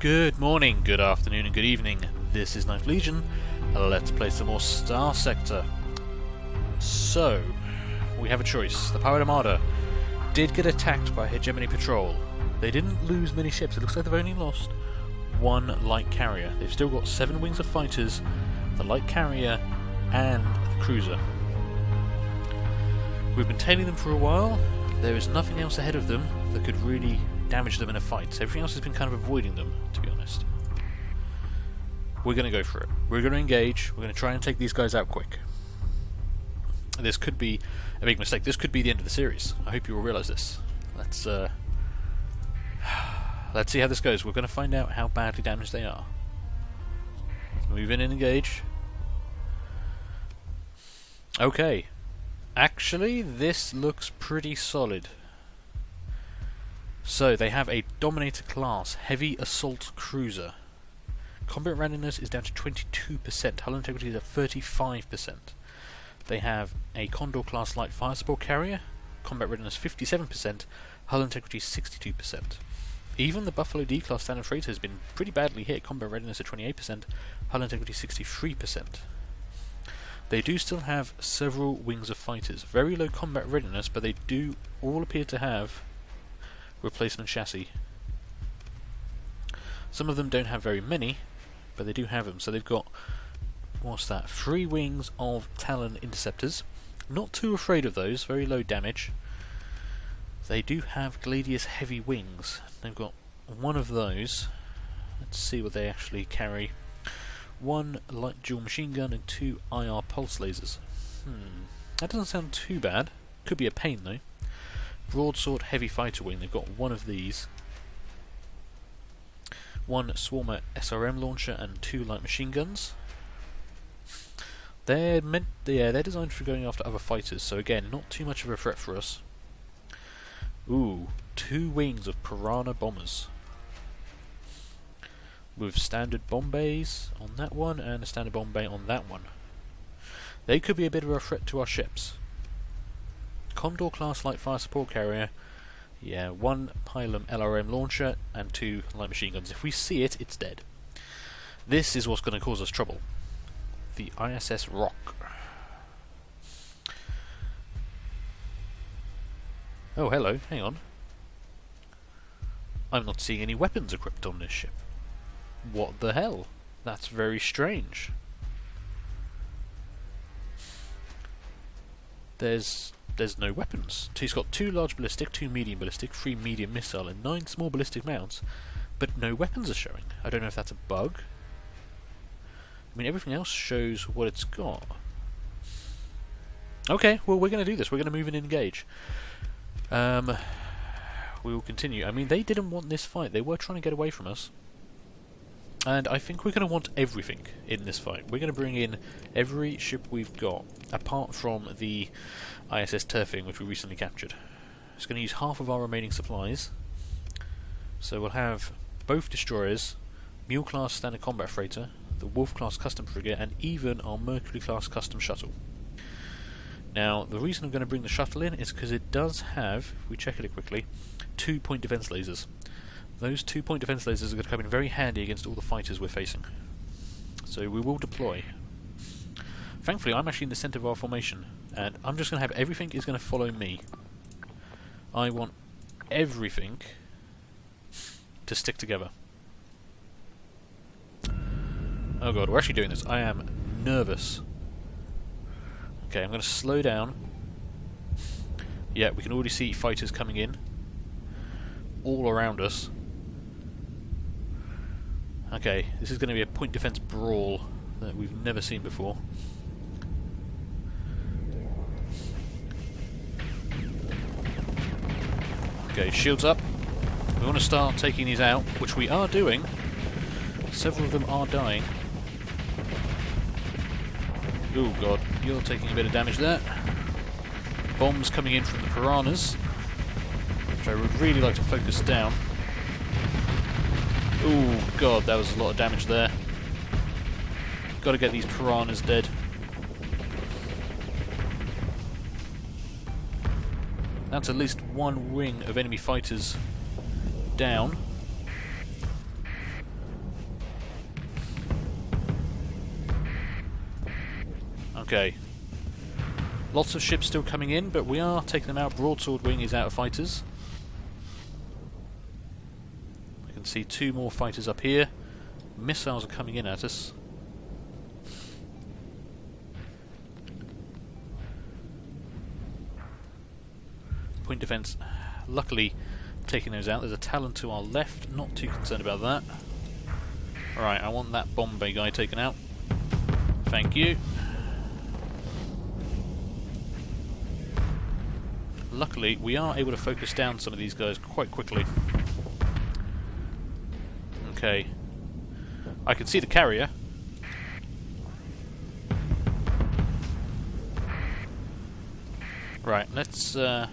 Good morning, good afternoon and good evening. This is Ninth Legion. Let's play some more Starsector. So, we have a choice. The Pirate Armada did get attacked by Hegemony Patrol. They didn't lose many ships. It looks like they've only lost one light carrier. They've still got 7 wings of fighters, the light carrier and the cruiser. We've been tailing them for a while. There is nothing else ahead of them that could really damage them in a fight. Everything else has been kind of avoiding them, to be honest. We're going to go for it. We're going to engage. We're going to try and take these guys out quick. This could be a big mistake. This could be the end of the series. I hope you will realise this. Let's see how this goes. We're going to find out how badly damaged they are. Move in and engage. Okay. Actually, this looks pretty solid. So, they have a Dominator class heavy assault cruiser. Combat readiness is down to 22%. Hull integrity is at 35%. They have a Condor class light fire support carrier. Combat readiness 57%. Hull integrity 62%. Even the Buffalo D class standard freighter has been pretty badly hit. Combat readiness at 28%. Hull integrity 63%. They do still have several wings of fighters. Very low combat readiness, but they do all appear to have replacement chassis. Some of them don't have very many, but they do have them. So they've got, what's that, 3 wings of Talon interceptors. Not too afraid of those, very low damage. They do have Gladius heavy wings. They've got one of those. Let's see what they actually carry. 1 light dual machine gun and 2 IR pulse lasers. That doesn't sound too bad. Could be a pain though. Broadsword heavy fighter wing. They've got one of these. 1 Swarmer SRM launcher and 2 light machine guns. They're designed for going after other fighters, so again, not too much of a threat for us. Ooh, 2 wings of Piranha bombers. With standard bomb bays on that one and a standard bomb bay on that one. They could be a bit of a threat to our ships. Condor class light fire support carrier. Yeah, 1 Pylum LRM launcher and 2 light machine guns. If we see it, it's dead. This is what's going to cause us trouble. The ISS Rock. Oh, hello, hang on. I'm not seeing any weapons equipped on this ship. What the hell? That's very strange. There's no weapons. He's got 2 large ballistic, 2 medium ballistic, 3 medium missile and 9 small ballistic mounts, but no weapons are showing. I don't know if that's a bug. I mean, everything else shows what it's got. Okay, well, we're going to do this. We're going to move in and engage. We will continue. I mean, they didn't want this fight. They were trying to get away from us. And I think we're going to want everything in this fight. We're going to bring in every ship we've got, apart from the ISS Turfing, which we recently captured. It's going to use half of our remaining supplies. So we'll have both destroyers, Mule-class standard combat freighter, the Wolf-class custom frigate, and even our Mercury-class custom shuttle. Now, the reason I'm going to bring the shuttle in is because it does have, if we check it quickly, 2-point defense lasers. Those 2-point defense lasers are going to come in very handy against all the fighters we're facing. So we will deploy. Thankfully, I'm actually in the centre of our formation, and I'm just going to have everything is going to follow me. I want everything to stick together. Oh god, we're actually doing this. I am nervous. Okay, I'm going to slow down. Yeah, we can already see fighters coming in all around us. Okay, this is going to be a point defense brawl that we've never seen before. Okay, shields up. We want to start taking these out, which we are doing. Several of them are dying. Oh god, you're taking a bit of damage there. Bombs coming in from the piranhas, which I would really like to focus down. Oh god, that was a lot of damage there. Got to get these piranhas dead. That's at least 1 wing of enemy fighters down. Okay. Lots of ships still coming in, but we are taking them out. Broadsword Wing is out of fighters. I can see 2 more fighters up here. Missiles are coming in at us. Point defense, luckily taking those out. There's a Talon to our left, not too concerned about that. Alright, I want that bomb bay guy taken out. Thank you. Luckily, we are able to focus down some of these guys quite quickly. Okay. I can see the carrier. Right, let's... I'm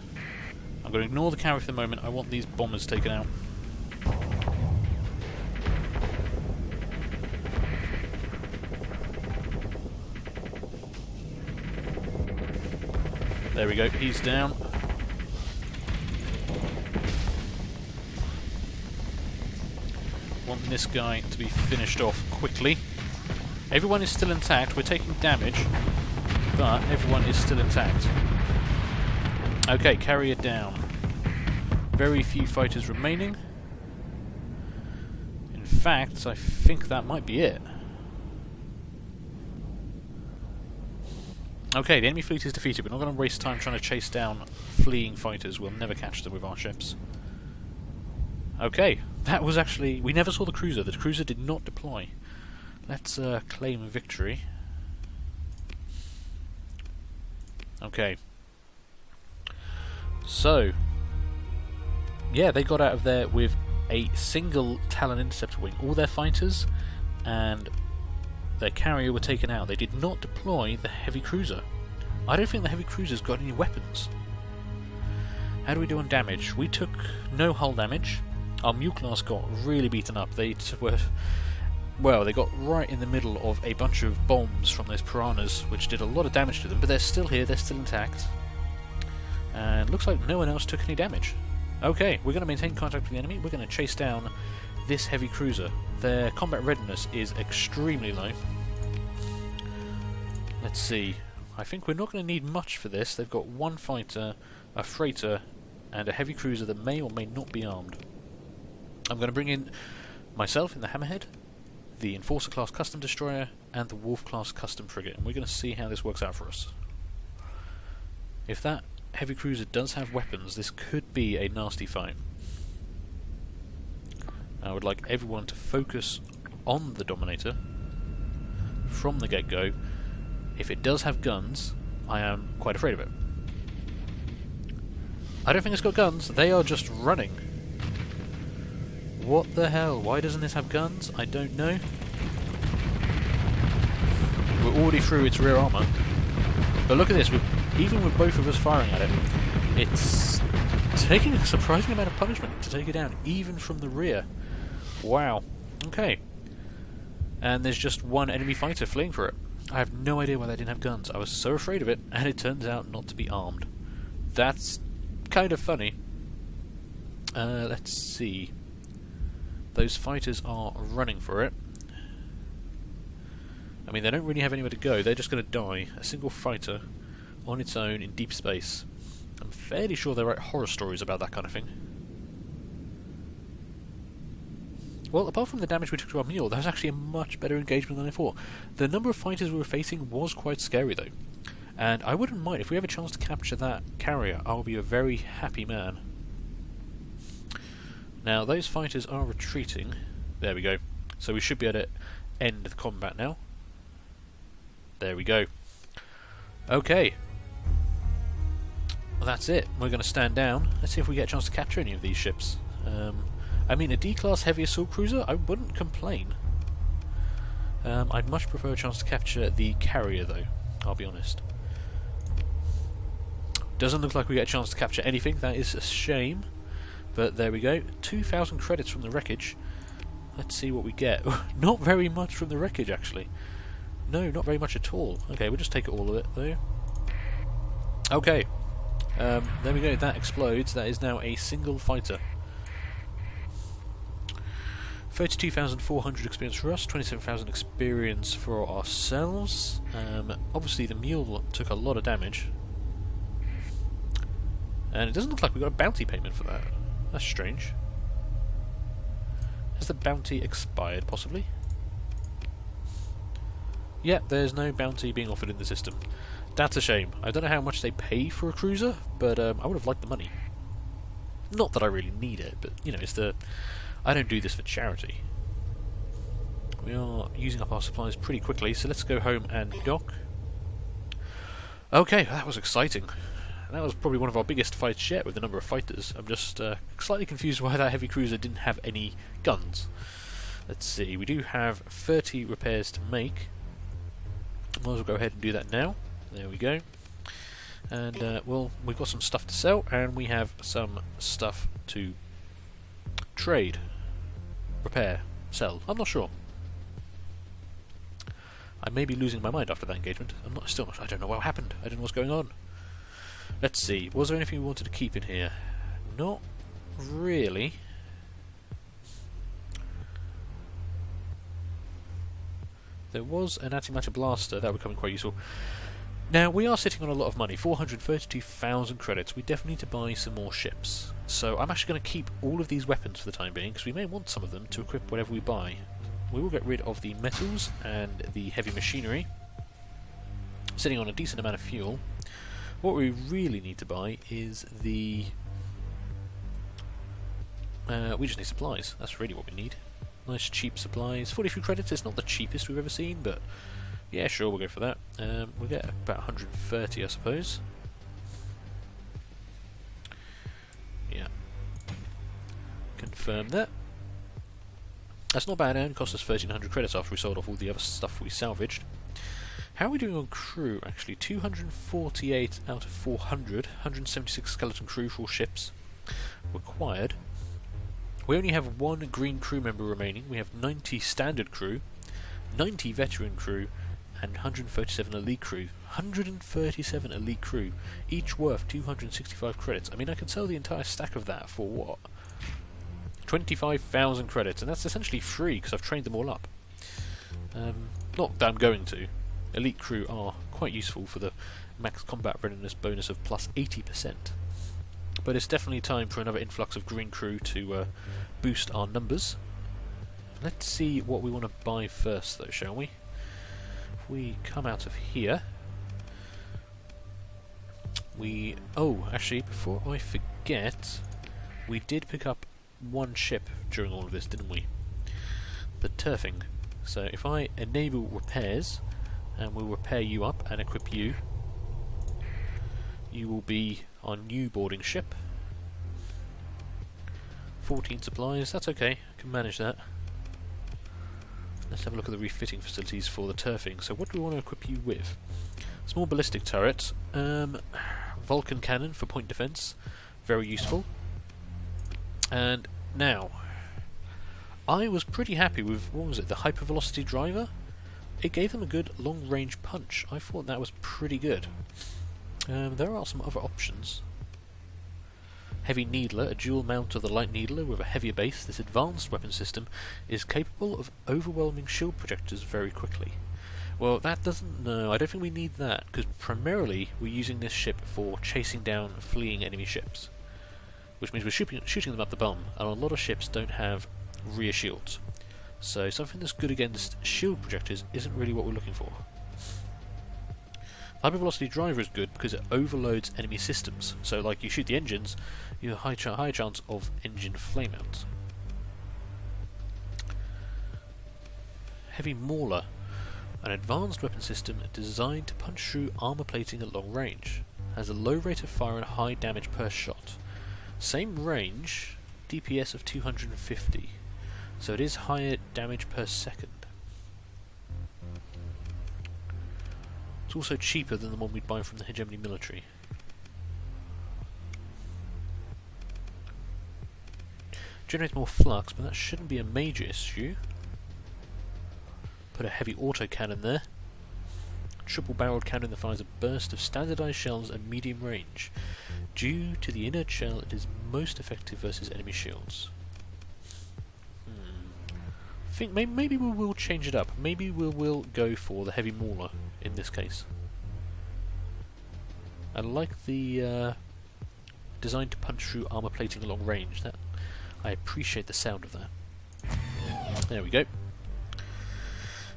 going to ignore the carrier for the moment. I want these bombers taken out. There we go, he's down. Want this guy to be finished off quickly. Everyone is still intact. We're taking damage, but everyone is still intact. Okay, carrier down. Very few fighters remaining. In fact, I think that might be it. Okay, the enemy fleet is defeated. We're not going to waste time trying to chase down fleeing fighters. We'll never catch them with our ships. Okay, that was actually... We never saw the cruiser. The cruiser did not deploy. Let's claim victory. Okay. So, yeah, they got out of there with a single Talon interceptor wing. All their fighters and their carrier were taken out. They did not deploy the heavy cruiser. I don't think the heavy cruiser's got any weapons. How do we do on damage? We took no hull damage. Our Mule class got really beaten up. They were... Well, they got right in the middle of a bunch of bombs from those piranhas, which did a lot of damage to them, but they're still here, they're still intact. And looks like no one else took any damage. Okay, we're going to maintain contact with the enemy. We're going to chase down this heavy cruiser. Their combat readiness is extremely low. Let's see. I think we're not going to need much for this. They've got 1 fighter, a freighter, and a heavy cruiser that may or may not be armed. I'm going to bring in myself in the Hammerhead, the Enforcer class custom destroyer, and the Wolf class custom frigate, and we're going to see how this works out for us. If that heavy cruiser does have weapons, this could be a nasty fight. I would like everyone to focus on the Dominator from the get-go. If it does have guns, I am quite afraid of it. I don't think it's got guns, they are just running. What the hell? Why doesn't this have guns? I don't know. We're already through its rear armour. But look at this, even with both of us firing at it, it's taking a surprising amount of punishment to take it down, even from the rear. Wow. Okay. And there's just 1 enemy fighter fleeing for it. I have no idea why they didn't have guns. I was so afraid of it, and it turns out not to be armed. That's kind of funny. Let's see. Those fighters are running for it. I mean, they don't really have anywhere to go. They're just going to die. A single fighter on its own in deep space. I'm fairly sure they write horror stories about that kind of thing. Well, apart from the damage we took to our mule, that was actually a much better engagement than I thought. The number of fighters we were facing was quite scary, though. And I wouldn't mind, if we have a chance to capture that carrier, I'll be a very happy man. Now, those fighters are retreating. There we go. So we should be able to end the combat now. There we go. Okay. Well, that's it. We're going to stand down. Let's see if we get a chance to capture any of these ships. I mean, a D-class heavy assault cruiser, I wouldn't complain. I'd much prefer a chance to capture the carrier, though. I'll be honest. Doesn't look like we get a chance to capture anything. That is a shame. But there we go. 2,000 credits from the wreckage. Let's see what we get. Not very much from the wreckage, actually. No, not very much at all. Okay, we'll just take all of it, though. Okay. There we go. That explodes. That is now a single fighter. 32,400 experience for us, 27,000 experience for ourselves. Obviously the mule took a lot of damage. And it doesn't look like we got a bounty payment for that. That's strange. Has the bounty expired, possibly? Yeah, there's no bounty being offered in the system. That's a shame. I don't know how much they pay for a cruiser, but I would have liked the money. Not that I really need it, but, you know, it's the... I don't do this for charity. We are using up our supplies pretty quickly, so let's go home and dock. Okay, that was exciting. That was probably one of our biggest fights yet with the number of fighters. I'm just slightly confused why that heavy cruiser didn't have any guns. Let's see, we do have 30 repairs to make. Might as well go ahead and do that now. There we go. And, well, we've got some stuff to sell, and we have some stuff to trade, repair, sell. I'm not sure. I may be losing my mind after that engagement. I don't know what happened. I don't know what's going on. Let's see. Was there anything we wanted to keep in here? Not really. There was an antimatter blaster that would come in quite useful. Now, we are sitting on a lot of money, 432,000 credits. We definitely need to buy some more ships. So I'm actually going to keep all of these weapons for the time being, because we may want some of them to equip whatever we buy. We will get rid of the metals and the heavy machinery, sitting on a decent amount of fuel. What we really need to buy is the... we just need supplies. That's really what we need. Nice cheap supplies. 43 credits, it's not the cheapest we've ever seen, but yeah, sure, we'll go for that. We'll get about 130, I suppose. Yeah. Confirm that. That's not bad, and cost us 1,300 credits after we sold off all the other stuff we salvaged. How are we doing on crew, actually? 248 out of 400, 176 skeleton crew for all ships required. We only have one green crew member remaining. We have 90 standard crew, 90 veteran crew, and 137 elite crew. 137 elite crew, each worth 265 credits. I mean, I could sell the entire stack of that for what? 25,000 credits, and that's essentially free because I've trained them all up. Not that I'm going to. Elite crew are quite useful for the max combat readiness bonus of plus 80%. But it's definitely time for another influx of green crew to boost our numbers. Let's see what we want to buy first, though, shall we? If we come out of here... Oh, actually, before I forget, we did pick up one ship during all of this, didn't we? The turfing. So if I enable repairs, and we'll repair you up and equip you, you will be our new boarding ship. 14 supplies, that's okay, I can manage that. Let's have a look at the refitting facilities for the turfing. So what do we want to equip you with? Small ballistic turret, Vulcan cannon for point defense, very useful. And now, I was pretty happy with, what was it, the hypervelocity driver? It gave them a good long-range punch. I thought that was pretty good. There are some other options. Heavy Needler, a dual mount of the Light Needler with a heavier base. This advanced weapon system is capable of overwhelming shield projectors very quickly. Well, that doesn't... No, I don't think we need that, because primarily we're using this ship for chasing down fleeing enemy ships. Which means we're shooting them up the bum, and a lot of ships don't have rear shields. So something that's good against shield projectors isn't really what we're looking for. Hypervelocity driver is good because it overloads enemy systems. So like you shoot the engines, you have a high chance of engine flameout. Heavy Mauler, an advanced weapon system designed to punch through armor plating at long range. Has a low rate of fire and high damage per shot. Same range, DPS of 250. So it is higher damage per second. It's also cheaper than the one we'd buy from the Hegemony military. Generates more flux, but that shouldn't be a major issue. Put a heavy autocannon there. Triple-barreled cannon that fires a burst of standardized shells at medium range. Due to the inert shell, it is most effective versus enemy shields. think maybe we will change it up. Maybe we will go for the heavy mauler in this case. I like the designed to punch through armor plating along range. That I appreciate the sound of that. There we go.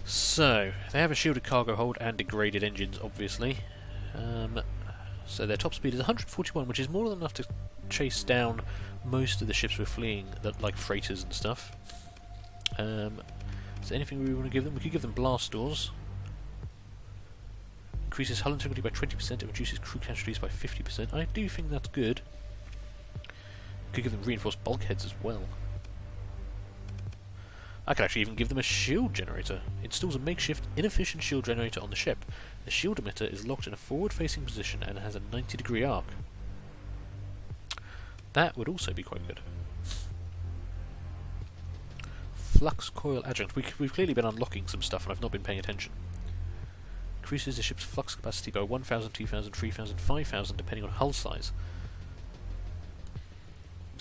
So they have a shielded cargo hold and degraded engines, obviously. So their top speed is 141, which is more than enough to chase down most of the ships we're fleeing, that like freighters and stuff. Is there anything we want to give them? We could give them blast doors. Increases hull integrity by 20% and reduces crew casualties by 50%. I do think that's good. Could give them reinforced bulkheads as well. I could actually even give them a shield generator. Installs a makeshift, inefficient shield generator on the ship. The shield emitter is locked in a forward-facing position and has a 90-degree arc. That would also be quite good. Flux coil adjunct. We've clearly been unlocking some stuff and I've not been paying attention. Increases the ship's flux capacity by 1,000, 2,000, 3,000, 5,000 depending on hull size.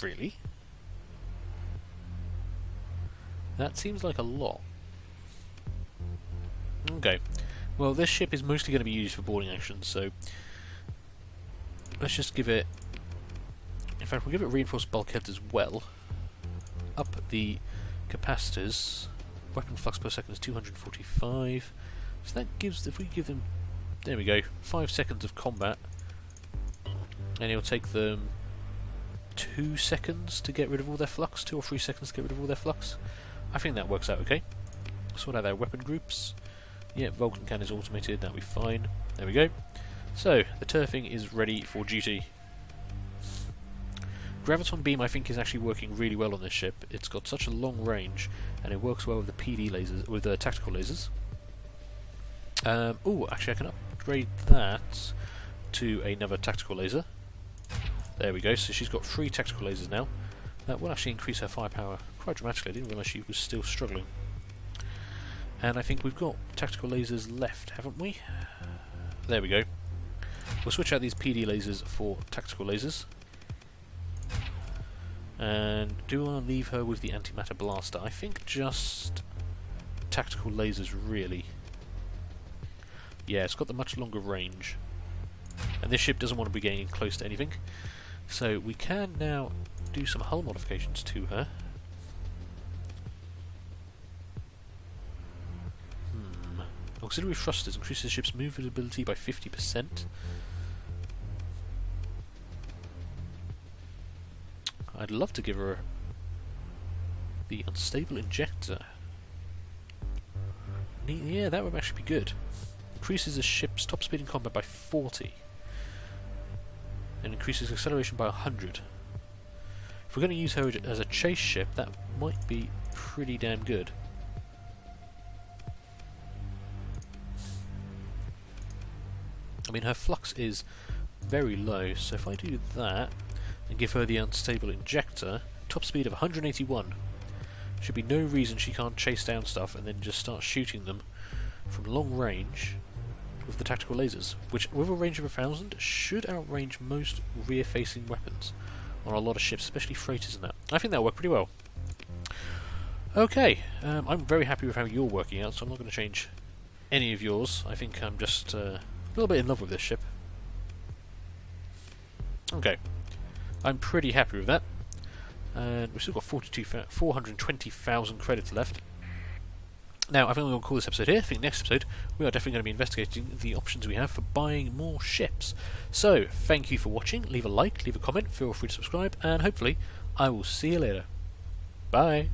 Really? That seems like a lot. Okay. Well, this ship is mostly going to be used for boarding actions, so let's just give it... In fact, we'll give it reinforced bulkheads as well. Up the capacitors. Weapon flux per second is 245. So that gives... If we give them... There we go. 5 seconds of combat. And it'll take them 2 seconds to get rid of all their flux. 2 or 3 seconds to get rid of all their flux. I think that works out okay. Sort out their weapon groups. Yeah, Vulcan can is automated, that'll be fine. There we go. So, the turfing is ready for duty. Graviton Beam I think is actually working really well on this ship. It's got such a long range, and it works well with the PD lasers, with the tactical lasers. Oh, actually I can upgrade that to another tactical laser. There we go, so she's got 3 tactical lasers now. That will actually increase her firepower quite dramatically. I didn't realise she was still struggling. And I think we've got tactical lasers left, haven't we? There we go. We'll switch out these PD lasers for tactical lasers. And do I want to leave her with the antimatter blaster? I think just tactical lasers, really. Yeah, it's got the much longer range. And this ship doesn't want to be getting close to anything. So we can now do some hull modifications to her. Auxiliary thrusters increases the ship's movability by 50%. I'd love to give her the unstable injector. Yeah, that would actually be good. Increases the ship's top speed in combat by 40. And increases acceleration by 100. If we're going to use her as a chase ship, that might be pretty damn good. I mean, her flux is very low, so if I do that and give her the unstable injector, top speed of 181, should be no reason she can't chase down stuff and then just start shooting them from long range with the tactical lasers, which with a range of 1,000 should outrange most rear-facing weapons on a lot of ships, especially freighters and that. I think that'll work pretty well. Okay, I'm very happy with how you're working out, so I'm not going to change any of yours. I think I'm just a little bit in love with this ship. Okay, I'm pretty happy with that. And we've still got 420,000 credits left. Now, I think we're going to call this episode here. I think next episode we are definitely going to be investigating the options we have for buying more ships. So, thank you for watching. Leave a like, leave a comment, feel free to subscribe, and hopefully I will see you later. Bye!